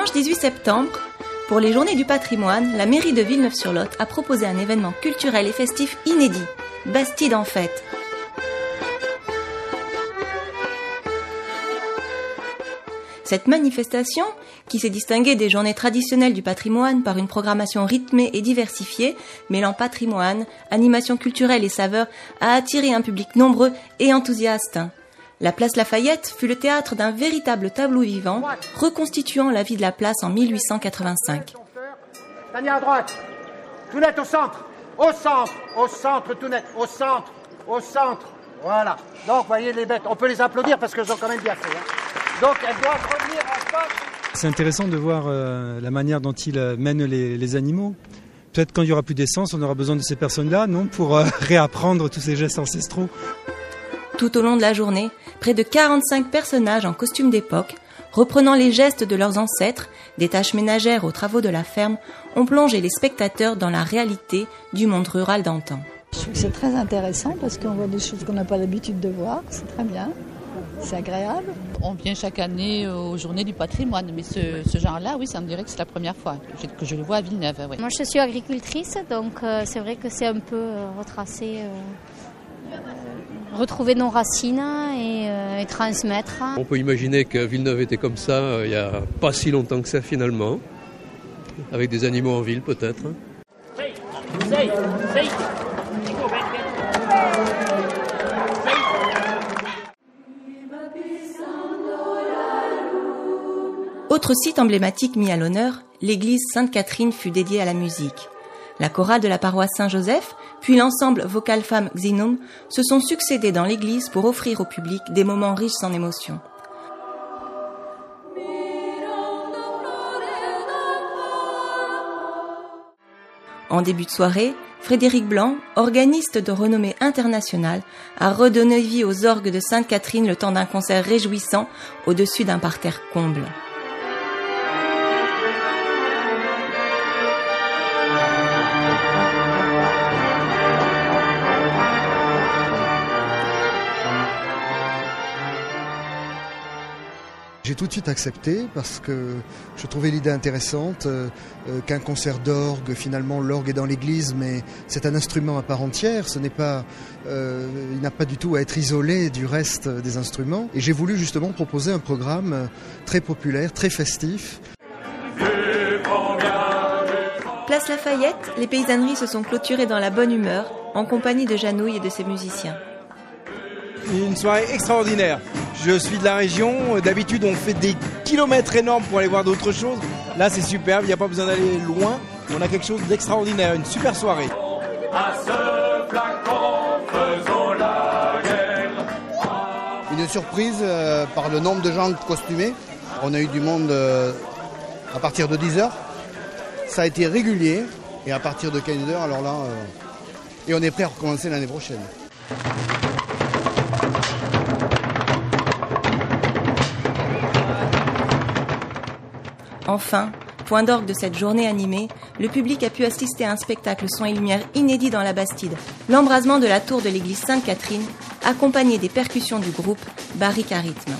dimanche 18 septembre, pour les Journées du patrimoine, la mairie de Villeneuve-sur-Lot a proposé un événement culturel et festif inédit, Bastide en fête. Cette manifestation, qui s'est distinguée des journées traditionnelles du patrimoine par une programmation rythmée et diversifiée, mêlant patrimoine, animation culturelle et saveurs, a attiré un public nombreux et enthousiaste. La place Lafayette fut le théâtre d'un véritable tableau vivant, reconstituant la vie de la place en 1885. Tania à droite, tout net au centre, tout net, au centre, voilà. Donc, voyez les bêtes, on peut les applaudir parce qu'elles ont quand même bien fait. Donc, elles doivent revenir en face. C'est intéressant de voir la manière dont ils mènent les animaux. Peut-être quand il n'y aura plus d'essence, on aura besoin de ces personnes-là, non, pour réapprendre tous ces gestes ancestraux. Tout au long de la journée, près de 45 personnages en costume d'époque, reprenant les gestes de leurs ancêtres, des tâches ménagères aux travaux de la ferme, ont plongé les spectateurs dans la réalité du monde rural d'antan. Je trouve que c'est très intéressant parce qu'on voit des choses qu'on n'a pas l'habitude de voir, c'est très bien, c'est agréable. On vient chaque année aux Journées du patrimoine, mais ce genre-là, oui, ça me dirait que c'est la première fois que je le vois à Villeneuve. Oui. Moi, je suis agricultrice, donc c'est vrai que c'est un peu retracer... retrouver nos racines et transmettre. On peut imaginer que Villeneuve était comme ça il n'y a pas si longtemps que ça finalement, avec des animaux en ville peut-être. Autre site emblématique mis à l'honneur, l'église Sainte-Catherine fut dédiée à la musique. La chorale de la paroisse Saint-Joseph, puis l'ensemble vocal femme Xinum se sont succédés dans l'église pour offrir au public des moments riches en émotions. En début de soirée, Frédéric Blanc, organiste de renommée internationale, a redonné vie aux orgues de Sainte-Catherine le temps d'un concert réjouissant au-dessus d'un parterre comble. J'ai tout de suite accepté parce que je trouvais l'idée intéressante qu'un concert d'orgue, finalement l'orgue est dans l'église mais c'est un instrument à part entière, ce n'est pas, il n'a pas du tout à être isolé du reste des instruments et j'ai voulu justement proposer un programme très populaire, très festif. Place Lafayette, les paysanneries se sont clôturées dans la bonne humeur en compagnie de Janouille et de ses musiciens. Une soirée extraordinaire. Je suis de la région, d'habitude on fait des kilomètres énormes pour aller voir d'autres choses. Là c'est superbe, il n'y a pas besoin d'aller loin, on a quelque chose d'extraordinaire, une super soirée. À ce flacon, faisons la guerre. Une surprise par le nombre de gens costumés. On a eu du monde à partir de 10h. Ça a été régulier et à partir de 15h, alors là, et on est prêt à recommencer l'année prochaine. Enfin, point d'orgue de cette journée animée, le public a pu assister à un spectacle son et lumière inédit dans la Bastide, l'embrasement de la tour de l'église Sainte-Catherine, accompagné des percussions du groupe Barrique à rythme.